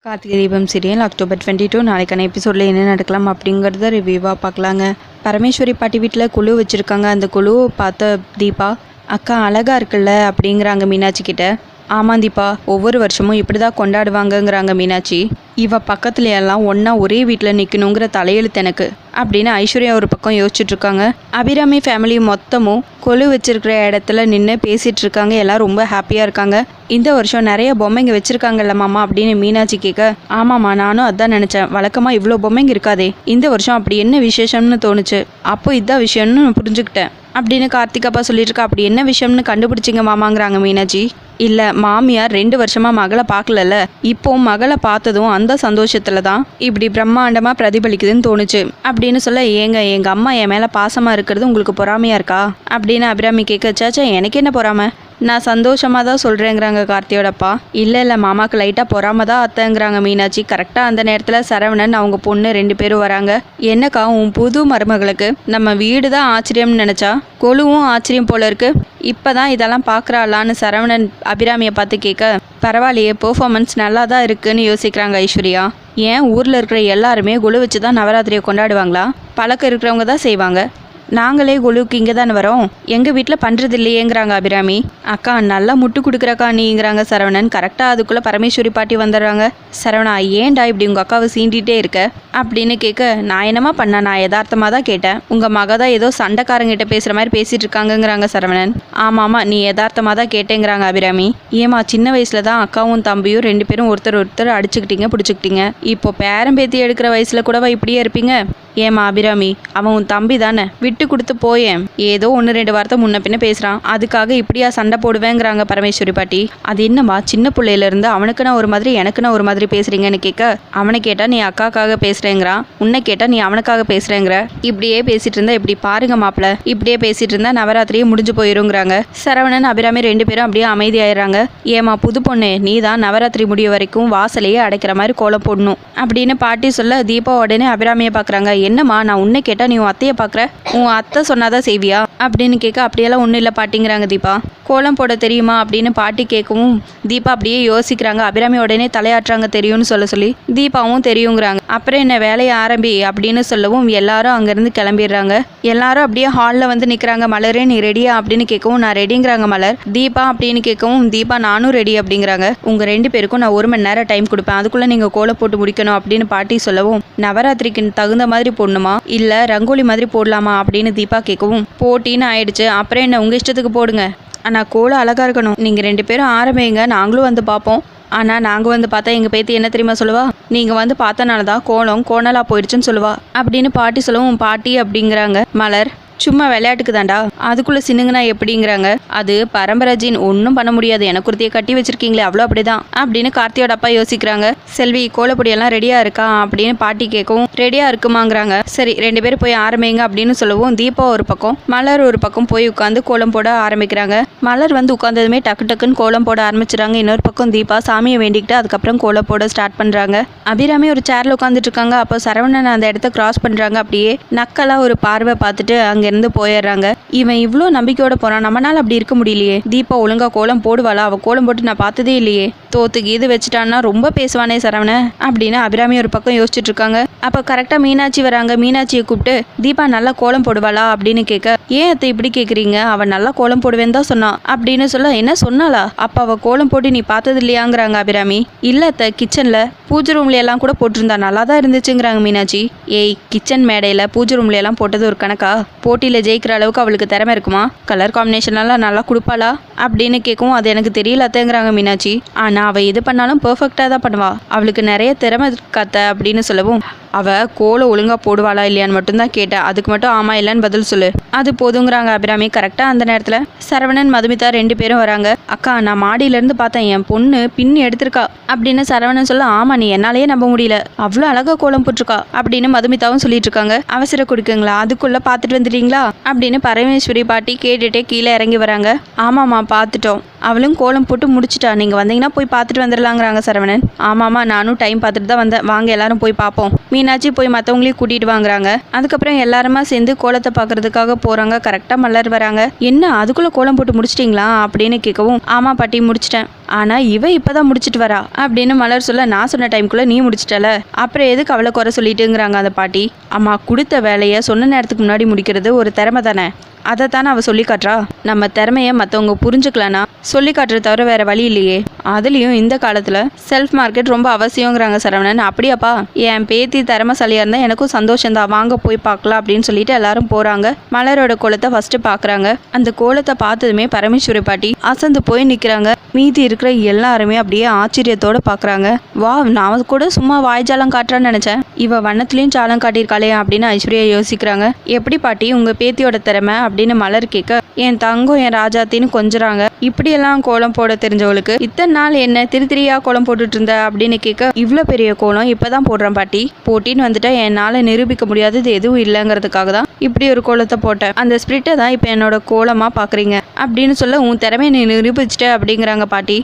Karthigai Deepam serial October 22 நாளைக்கான எபிசோடில் என்ன நடக்கலாம் அப்படிங்கிறத ரிவ்யூவாக பார்க்கலாங்க. பரமேஸ்வரி பாட்டி வீட்டில் குழு வச்சுருக்காங்க. அந்த குழுவை பார்த்த தீபா, அக்கா அழகாக இருக்குல்ல அப்படிங்கிறாங்க மீனாட்சி கிட்ட. ஆமாம் தீபா, ஒவ்வொரு வருஷமும் இப்படி தான் கொண்டாடுவாங்கங்கிறாங்க மீனாட்சி. இவ பக்கத்துல எல்லாம் ஒன்றா ஒரே வீட்டில் நிற்கணுங்கிற தலையெழுத்து எனக்கு அப்படின்னு ஐஸ்வர்யா ஒரு பக்கம் யோசிச்சுட்டு இருக்காங்க. அபிராமி ஃபேமிலி மொத்தமும் கொலு வச்சிருக்கிற இடத்துல நின்று பேசிகிட்டு இருக்காங்க. எல்லாம் ரொம்ப ஹாப்பியாக இருக்காங்க. இந்த வருஷம் நிறைய பொம்மைங்க வச்சுருக்காங்கல்ல மாமா அப்படின்னு மீனாட்சி கேட்க, ஆமாம்மா நானும் அதான் நினச்சேன். வழக்கமாக இவ்வளோ பொம்மைங்க இருக்காதே, இந்த வருஷம் அப்படி என்ன விசேஷம்னு தோணுச்சு. அப்போ இதான் விஷயம்னு நான் புரிஞ்சுக்கிட்டேன் அப்படின்னு கார்த்திகப்பா சொல்லிட்டு இருக்கா. அப்படி என்ன விஷயம்னு கண்டுபிடிச்சிங்க மாமாங்கிறாங்க மீனாட்சி. இல்லை, மாமியார் 2 வருஷமாக மகளை பார்க்கலல்ல, இப்போ மகளை பார்த்ததும் அந்த சந்தோஷத்தில் தான் இப்படி பிரம்மாண்டமாக பிரதிபலிக்குதுன்னு தோணுச்சு அப்படின்னு சொல்ல, எங்கள் அம்மா என் மேலே பாசமாக இருக்கிறது உங்களுக்கு பொறாமையாக இருக்கா அப்படின்னு அபிராமி கேட்க, சாச்சா எனக்கு என்ன பொறாமை, நான் சந்தோஷமாக தான் சொல்கிறேங்கிறாங்க கார்த்தியோடப்பா. இல்லை மாமாவுக்கு லைட்டாக பொறாம தான் அத்தைங்கிறாங்க மீனாட்சி. கரெக்டாக அந்த நேரத்தில் சரவணன் அவங்க பொண்ணு 2 பேரும் வராங்க. என்னக்கா உன் புது மருமகளுக்கு நம்ம வீடு தான் ஆச்சரியம்னு நினச்சா கொலுவும் ஆச்சரியம் போல இருக்கு, இப்போ தான் இதெல்லாம் பார்க்குறாளான்னு சரவணன் அபிராமியை பார்த்து கேட்க, பரவாயில்லையே பெர்ஃபார்மன்ஸ் நல்லா தான் இருக்குன்னு யோசிக்கிறாங்க ஐஸ்வர்யா. ஏன் ஊரில் இருக்கிற எல்லாருமே கொலு வச்சு தான் நவராத்திரியை கொண்டாடுவாங்களா? பழக்கம் இருக்கிறவங்க தான் செய்வாங்க. நாங்களே கொலுவுக்கு இங்கே தானே வரோம், எங்கள் வீட்டில் பண்ணுறது இல்லையேங்கிறாங்க அபிராமி. அக்கா நல்லா முட்டு கொடுக்குறக்கா நீங்கிறாங்க சரவணன். கரெக்டாக அதுக்குள்ளே பரமேஸ்வரி பாட்டி வந்துடுறாங்க. சரவணா, ஏன்டா இப்படி உங்கள் அக்காவை சீண்டிகிட்டே இருக்க அப்படின்னு கேட்க, நான் என்னமா பண்ண, நான் யதார்த்தமாக தான் கேட்டேன். உங்கள் மக தான் ஏதோ சண்டைக்காரங்கிட்ட பேசுகிற மாதிரி பேசிகிட்டு இருக்காங்கங்கிறாங்க சரவணன். ஆமாம் நீ யதார்த்தமாக தான் கேட்டேங்கிறாங்க அபிராமி. ஏமா சின்ன வயசில் தான் அக்காவும் தம்பியும் 2 பேரும் ஒருத்தர் அடிச்சுக்கிட்டீங்க பிடிச்சிக்கிட்டீங்க, இப்போ பேரம்பேத்தி எடுக்கிற வயசில் கூடவா இப்படியே இருப்பீங்க? ஏமா அபிராமி, அவன் உன் தம்பி தானே, விட்டு கொடுத்து போயேன். ஏதோ 1-2 வார்த்தை முன்ன பின்ன பேசுகிறான், அதுக்காக இப்படியா சண்டை போடுவேங்கிறாங்க பரமேஸ்வரி பாட்டி. அது என்னம்மா, சின்ன பிள்ளையிலேருந்து அவனுக்குன்னா ஒரு மாதிரி எனக்குன்னா ஒரு மாதிரி பேசுகிறீங்கன்னு கேட்க, அவனை கேட்டால் நீ அக்காக்காக பேசுகிறேங்கிறான், உன்னை கேட்டால் நீ அவனுக்காக பேசுகிறேங்கிற. இப்படியே பேசிகிட்டு இருந்தா இப்படி பாருங்க மாப்பிள்ள, இப்படியே பேசிகிட்டு இருந்தா நவராத்திரியே முடிஞ்சு போயிருங்கிறாங்க. சரவணன் அபிராமி 2 பேரும் அப்படியே அமைதியாயிடுறாங்க. ஏமா புது பொண்ணு, நீ தான் நவராத்திரி முடிய வரைக்கும் வாசலையே அடைக்கிற மாதிரி கோலம் போடணும் அப்படின்னு பாட்டி சொல்ல, தீபா உடனே அபிராமியை பார்க்குறாங்க. என்னம்மா, நான் உன்னை கேட்டால் நீ உன் அத்தையை பார்க்குற, உன் அத்தை சொன்னாதான் செய்வியா அப்படின்னு கேட்க, அப்படியெல்லாம் ஒன்றும் இல்லை பாட்டிங்கிறாங்க தீபா. கோலம் போட தெரியுமா அப்படின்னு பாட்டி கேட்கவும் தீபா அப்படியே யோசிக்கிறாங்க. அபிராமி உடனே தலையாட்டுறாங்க தெரியும்னு சொல்லி தீபாவும் தெரியுங்கிறாங்க. அப்புறம் என்ன வேலையை ஆரம்பி அப்படின்னு சொல்லவும் எல்லாரும் அங்கேருந்து கிளம்பிடுறாங்க. எல்லாரும் அப்படியே ஹாலில் வந்து நிற்கிறாங்க. மலரே நீ ரெடியா அப்படின்னு கேட்கவும் நான் ரெடிங்கிறாங்க மலர். தீபா அப்படின்னு கேட்கவும் தீபா நானும் ரெடி அப்படிங்கிறாங்க. உங்கள் 2 பேருக்கும் நான் 1 மணி நேரம் டைம் கொடுப்பேன், அதுக்குள்ளே நீங்கள் கோலம் போட்டு முடிக்கணும் அப்படின்னு பாட்டி சொல்லவும், நவராத்திரிக்கு தகுந்த மாதிரி போடணுமா இல்லை ரங்கோலி மாதிரி போடலாமா அப்படின்னு தீபா கேட்கவும், போட்டின்னு ஆயிடுச்சு, அப்புறம் என்ன உங்கள் இஷ்டத்துக்கு போடுங்க, ஆனால் கோலம் அழகாக இருக்கணும், நீங்கள் 2 பேரும் ஆரம்பிங்க, நாங்களும் வந்து பார்ப்போம். ஆனால் நாங்கள் வந்து பார்த்தா எங்கள் பேத்தி என்ன தெரியுமா சொல்லுவா, நீங்கள் வந்து பார்த்தனால தான் கோணலாக போயிடுச்சுன்னு சொல்லுவா அப்படின்னு பாட்டி சொல்லவும், பாட்டி அப்படிங்கிறாங்க மலர். சும்மா விளையாட்டுக்கு தாண்டா, அதுக்குள்ளே சின்னுங்கண்ணா எப்படிங்கிறாங்க. அது பரம்பராஜின், ஒன்றும் பண்ண முடியாது, எனக்கு ஒருத்தையை கட்டி வச்சிருக்கீங்களே அவ்வளோ அப்படிதான் அப்படின்னு கார்த்தியோட அப்பா யோசிக்கிறாங்க. செல்வி கோலப்பொடியெல்லாம் ரெடியாக இருக்கா அப்படின்னு பாட்டி கேட்கவும், ரெடியாக இருக்குமாங்கிறாங்க. சரி 2 பேரும் போய் ஆரம்பிங்க அப்படின்னு சொல்லவும் தீபா ஒரு பக்கம் மலர் ஒரு பக்கம் போய் உட்காந்து கோலம் போட ஆரம்பிக்கிறாங்க. மலர் வந்து உட்காந்ததுமே டக்குன்னு கோலம் போட ஆரம்பிச்சிடறாங்க. இன்னொரு பக்கம் தீபா சாமியை வேண்டிக்கிட்டு அதுக்கப்புறம் கோலம் போட ஸ்டார்ட் பண்ணுறாங்க. அபிராமி ஒரு சேரில் உட்காந்துட்டு இருக்காங்க. அப்போ சரவணன் அந்த இடத்த கிராஸ் பண்ணுறாங்க. அப்படியே நக்கலாக ஒரு பார்வை பார்த்துட்டு அங்கே இருந்து போயிடுறாங்க. இவன் இவ்வளோ நம்பிக்கையோட போறான், நம்மளால அப்படி இருக்க முடியலையே. தீபா ஒழுங்கா கோலம் போடுவாளா, அவ கோலம் போட்டு நான் பார்த்ததே இல்லையே, தோத்துக்கு இது வச்சுட்டான்னா ரொம்ப பேசுவானே சரவண அப்படின்னு அபிராமி ஒரு பக்கம் யோசிச்சுட்டு இருக்காங்க. அப்போ கரெக்டாக மீனாட்சி வராங்க. மீனாட்சியை கூப்பிட்டு, தீபா நல்லா கோலம் போடுவாளா அப்படின்னு கேட்க, ஏன் அத்தை இப்படி கேட்குறீங்க, அவன் நல்லா கோலம் போடுவேன்னு தான் சொன்னான் அப்படின்னு சொல்ல, என்ன சொன்னாளா, அப்போ அவள் கோலம் போட்டு நீ பார்த்தது இல்லையாங்கிறாங்க அபிராமி. இல்லை அத்தை, கிச்சனில் பூஜை ரூம்ல எல்லாம் கூட போட்டிருந்தா நல்லா தான் இருந்துச்சுங்கிறாங்க மீனாட்சி. ஏய், கிச்சன் மேடையில் பூஜை ரூம்ல எல்லாம் போட்டது ஒரு கணக்கா, போட்டியில் ஜெயிக்கிற அளவுக்கு அவளுக்கு திறமை இருக்குமா, கலர் காம்பினேஷன்லாம் நல்லா கொடுப்பாளா அப்படின்னு கேட்கவும், அது எனக்கு தெரியல அத்தைங்கிறாங்க மீனாட்சி. ஆனால் அவள் எது பண்ணாலும் பெர்ஃபெக்டாக தான் பண்ணுவா, அவளுக்கு நிறைய திறமை கத்த அப்படின்னு சொல்லவும், அவள் கோலம் ஒழுங்காக போடுவாளா இல்லையான்னு மட்டும்தான் கேட்டேன், அதுக்கு மட்டும் ஆமா இல்லைன்னு பதில் சொல்லு, அது போதுங்கிறாங்க அபிராமி. கரெக்டாக அந்த நேரத்தில் சரவணன் மதுமிதா 2 பேரும் வராங்க. அக்கா, நான் மாடியிலேருந்து பார்த்தேன், என் பொண்ணு பின்னி எடுத்திருக்கா அப்படின்னு சரவணன் சொல்ல, ஆமா நீ என்னாலேயே நம்ப முடியல, அவ்வளோ அழகாக கோலம் போட்டிருக்கா அப்படின்னு மதுமிதாவும் சொல்லிட்டு இருக்காங்க. அவசரம் கொடுக்குங்களா, அதுக்குள்ளே பார்த்துட்டு வந்துட்டீங்களா அப்படின்னு பரமேஸ்வரி பாட்டி கேட்டுட்டே கீழே இறங்கி வராங்க. ஆமாம்மா பார்த்துட்டோம், அவளும் கோலம் போட்டு முடிச்சிட்டா, நீங்கள் வந்தீங்கன்னா போய் பார்த்துட்டு வந்துடலாங்கிறாங்க சரவணன். ஆமாம்மா நானும் டைம் பார்த்துட்டு தான் வந்தேன், வாங்க எல்லாரும் போய் பார்ப்போம். மீனாட்சி போய் மற்றவங்களையும் கூட்டிகிட்டு வாங்குறாங்க. அதுக்கப்புறம் எல்லாருமா சேர்ந்து கோலத்தை பார்க்கறதுக்காக போகிறாங்க. கரெக்டாக மலர் வராங்க. என்ன அதுக்குள்ளே கோலம் போட்டு முடிச்சிட்டிங்களா அப்படின்னு கேட்கவும், ஆமாம் பாட்டி முடிச்சிட்டேன், ஆனால் இவ இப்போதான் முடிச்சிட்டு வரா அப்படின்னு மலர் சொல்ல, நான் சொன்ன டைம்குள்ளே நீ முடிச்சிட்டல, அப்புறம் எதுக்கு அவளை குறை சொல்லிட்டுங்கிறாங்க அந்த பாட்டி. அம்மா, கொடுத்த வேலையை சொன்ன நேரத்துக்கு முன்னாடி முடிக்கிறது ஒரு திறமை தானே, அதைத்தானே அவள் சொல்லி காட்டுறா. நம்ம திறமையை மற்றவங்க புரிஞ்சுக்கலனா சொல்லி காட்டுறது தவிர வேற வழி இல்லையே. அதுலேயும் இந்த காலத்தில் செல்ஃப் மார்க்கெட் ரொம்ப அவசியங்கிறாங்க சரவணன். அப்படியாப்பா, என் பேத்தி திறமைசாலியாக இருந்தால் எனக்கும் சந்தோஷம்தான், வாங்க போய் பார்க்கலாம் அப்படின்னு சொல்லிட்டு எல்லாரும் போகிறாங்க. மலரோட கோலத்தை ஃபஸ்ட்டு பார்க்குறாங்க. அந்த கோலத்தை பார்த்ததுமே பரமேஸ்வரி பாட்டி அசந்து போய் நிற்கிறாங்க. மீதி இருக்கிற எல்லாருமே அப்படியே ஆச்சரியத்தோடு பார்க்குறாங்க. வா, நான் கூட சும்மா வாய்ஜாலம் காட்டுறான்னு நினச்சேன், இவ வண்ணத்துலேயும் ஜாலம் காட்டியிருக்காளே அப்படின்னு ஐஸ்வர்யா யோசிக்கிறாங்க. எப்படி பாட்டி உங்கள் பேத்தியோட திறமை அப்படின்னு மலர் கேட்க, என் தங்கம் என் ராஜாத்தின்னு கொஞ்சறாங்க. இப்படியெல்லாம் கோலம் போட தெரிஞ்சவளுக்கு இத்தனை நாள் என்ன திரியா கோலம் போட்டுட்டு இருந்த அப்படின்னு கேட்க, இவ்வளோ பெரிய கோலம் இப்போதான் போடுறேன் பாட்டி, போட்டின்னு வந்துட்டா என்னால் நிரூபிக்க முடியாதது எதுவும் இல்லைங்கிறதுக்காக தான் இப்படி ஒரு கோலத்தை போட்டேன். அந்த ஸ்பிரிட்டை தான் இப்போ என்னோட கோலமாக பார்க்குறீங்க அப்படின்னு சொல்ல, உன் திறமையை நீ நிரூபிச்சிட்ட அப்படிங்கிறாங்க பாட்டி.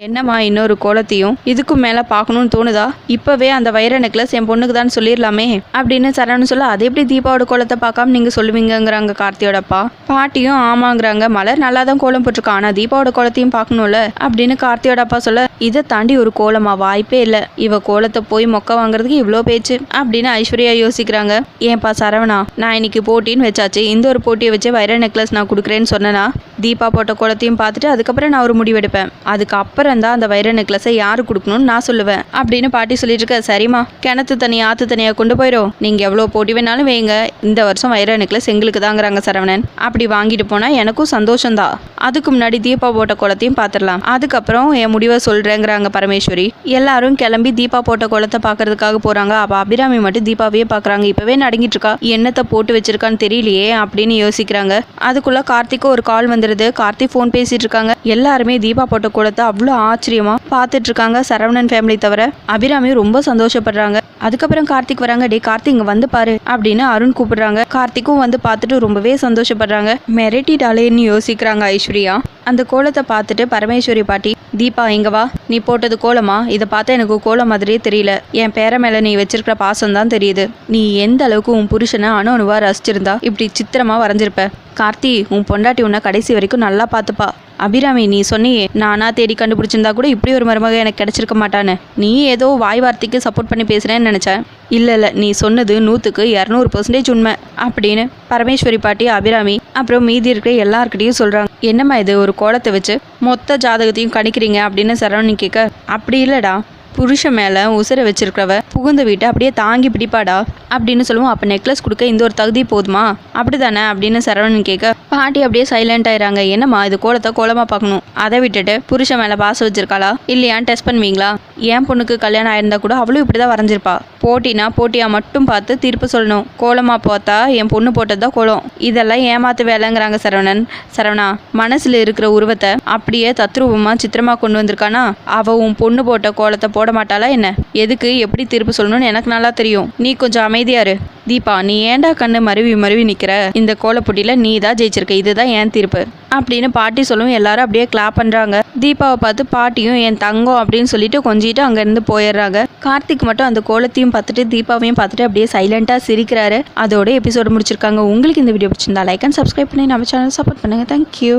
என்னம்மா, இன்னொரு கோலத்தையும் இதுக்கும் மேலே பார்க்கணும்னு தோணுதா? இப்போவே அந்த வைர நெக்லஸ் என் பொண்ணுக்கு தான் சொல்லிடலாமே அப்படின்னு சரவணன் சொல்ல, அது எப்படி தீபாவோட கோலத்தை பார்க்காம நீங்கள் சொல்லுவீங்கிறாங்க கார்த்தியோடப்பா. பாட்டியும் ஆமாங்கிறாங்க, மலர் நல்லா தான் கோலம் போட்டிருக்கா, ஆனால் தீபாவோட கோலத்தையும் பார்க்கணும்ல அப்படின்னு கார்த்தியோடப்பா சொல்ல, இதை தாண்டி ஒரு கோலமா? வாய்ப்பே இல்லை, இவ கோலத்தை போய் மொக்க வாங்குறதுக்கு இவ்வளோ பேச்சு அப்படின்னு ஐஸ்வர்யா யோசிக்கிறாங்க. ஏன்பா சரவணா, நான் இன்னைக்கு போட்டின்னு வச்சாச்சு, இந்த ஒரு போட்டியை வச்சு வைர நெக்லஸ் நான் கொடுக்குறேன்னு சொன்னேன்னா தீபா போட்ட கோலத்தையும் பார்த்துட்டு அதுக்கப்புறம் நான் ஒரு முடிவெடுப்பேன். அதுக்கப்புறம் தான் அந்த வைர நெக்லஸை யாரு கொடுக்கணும்னு நான் சொல்லுவேன் அப்படின்னு பாட்டி சொல்லிட்டு இருக்க. சரிம்மா, கிணத்து தனியா ஆத்து தனியா கொண்டு போயிடும், நீங்க எவ்வளோ போட்டி வேணாலும் வைங்க, இந்த வருஷம் வைர நெக்லஸ் எங்களுக்கு தாங்கிறாங்க சரவணன். அப்படி வாங்கிட்டு போனா எனக்கும் சந்தோஷம்தான். அதுக்கு முன்னாடி தீபா போட்ட கோலத்தையும் பார்த்துடலாம், அதுக்கப்புறம் என் முடிவை சொல்றேங்கிறாங்க பரமேஸ்வரி. எல்லாரும் கிளம்பி தீபா போட்ட கோலத்தை பார்க்கறதுக்காக போறாங்க. அப்ப அபிராமி மட்டும் தீபாவையே பார்க்குறாங்க. இப்பவே நடுங்கிட்டு இருக்கா, என்னத்தை போட்டு வச்சிருக்கான்னு தெரியலையே அப்படின்னு யோசிக்கிறாங்க. அதுக்குள்ள கார்த்திக்கு ஒரு கால் வந்துருது. கார்த்திக் ஃபோன் பேசிட்டு இருக்காங்க. எல்லாருமே தீபா போட்ட கோலத்தை அவ்வளோ ஆச்சரியமா பார்த்துட்டு இருக்காங்க. சரவணன் ஃபேமிலி தவிர அபிராமி ரொம்ப சந்தோஷப்படுறாங்க. அதுக்கப்புறம் கார்த்திக் வராங்க. டே கார்த்திக் இங்க வந்து பாரு அப்படின்னு அருண் கூப்பிடுறாங்க. கார்த்திக்கும் வந்து பார்த்துட்டு ரொம்பவே சந்தோஷப்படுறாங்க. மிரட்டிட்டாலேன்னு யோசிக்கிறாங்க ஐஸ்வர்யா. அந்த கோலத்தை பார்த்துட்டு பரமேஸ்வரி பாட்டி, தீபா இங்க வா, நீ போட்டது கோலமா? இதை பார்த்தா எனக்கு கோலம் மாதிரியே தெரியல, என் பேர மேல நீ வச்சிருக்கிற பாசம் தான் தெரியுது. நீ எந்த அளவுக்கு உன் புருஷனை அணுவா ரசிச்சிருந்தா இப்படி சித்திரமா வரைஞ்சிருப்ப. கார்த்தி, உன் பொண்டாட்டி உன்னை கடைசி வரைக்கும் நல்லா பார்த்துப்பா. அபிராமி, நீ சொன்னியே நானா தேடி கண்டுபிடிச்சிருந்தா கூட இப்படி ஒரு மருமக எனக்கு கிடைச்சிருக்க மாட்டான்னு, நீ ஏதோ வாய் வார்த்தைக்கு சப்போர்ட் பண்ணி பேசுறேன்னு நினைச்சேன். இல்லை நீ சொன்னது 100க்கு 200% உண்மை அப்படின்னு பரமேஸ்வரி பாட்டி, அபிராமி அப்புறம் மீதி இருக்கிற எல்லார்கிட்டையும் சொல்றாங்க. என்னம்மா இது, ஒரு கோலத்தை வச்சு மொத்த ஜாதகத்தையும் கணிக்கிறீங்க அப்படின்னு சரவணன் கேட்க, அப்படி இல்லடா, புருஷன் மேலே உசுரை வச்சிருக்கிறவ புகுந்த வீட்டை அப்படியே தாங்கி பிடிப்பாடா அப்படின்னு சொல்லுவோம். அப்போ நெக்லஸ் கொடுக்க இந்த ஒரு தகுதி போதுமா? அப்படிதானே அப்படின்னு சரவணன் கேட்க, பாட்டி அப்படியே சைலண்ட் ஆயிடுறாங்க. என்னம்மா, இது கோலத்தை கோலமாக பார்க்கணும், அதை விட்டுட்டு புருஷன் மேலே பாசம் வச்சிருக்காளா இல்லையான்னு டெஸ்ட் பண்ணுவீங்களா? என் பொண்ணுக்கு கல்யாணம் ஆயிருந்தா கூட அவளும் இப்படி தான் வரைஞ்சிருப்பா. போட்டினா போட்டியா மட்டும் பார்த்து தீர்ப்பு சொல்லணும். கோலமாக பார்த்தா என் பொண்ணு போட்டது தான் கோலம், இதெல்லாம் ஏமாத்து வேலைங்கிறாங்க சரவணன். சரவணா, மனசில் இருக்கிற உருவத்தை அப்படியே தத்ரூபமாக சித்திரமாக கொண்டு வந்திருக்கானா? அவள் உன் பொண்ணு போட்ட கோலத்தை போட மாட்டாளா என்ன? எதுக்கு எப்படி தீர்ப்பு சொல்லணும்னு எனக்கு நல்லா தெரியும், நீ கொஞ்சம் அமைதியாரு. தீபா, நீ ஏண்டா கண்ணு மருவி நிற்கிற? இந்த கோலப்போட்டியில் நீ தான் ஜெயிச்சிருக்க, இதுதான் ஏன் தீர்ப்பு அப்படின்னு பாட்டி சொல்லவும் எல்லாரும் அப்படியே கிளாப் பண்ணுறாங்க. தீபாவை பார்த்து பாட்டியும் என் தங்கம் அப்படின்னு சொல்லிட்டு கொஞ்சிட்டு அங்கேருந்து போயிடுறாங்க. கார்த்திக் மட்டும் அந்த கோலத்தையும் பார்த்துட்டு தீபாவையும் பார்த்துட்டு அப்படியே சைலண்டாக சிரிக்கிறாரு. அதோட எபிசோடு முடிச்சிருக்காங்க. உங்களுக்கு இந்த வீடியோ பிடிச்சிருந்தா லைக் அண்ட் சப்ஸ்கிரைப் பண்ணி நம்ம சேனல் சப்போர்ட் பண்ணுங்கள். தேங்க்யூ.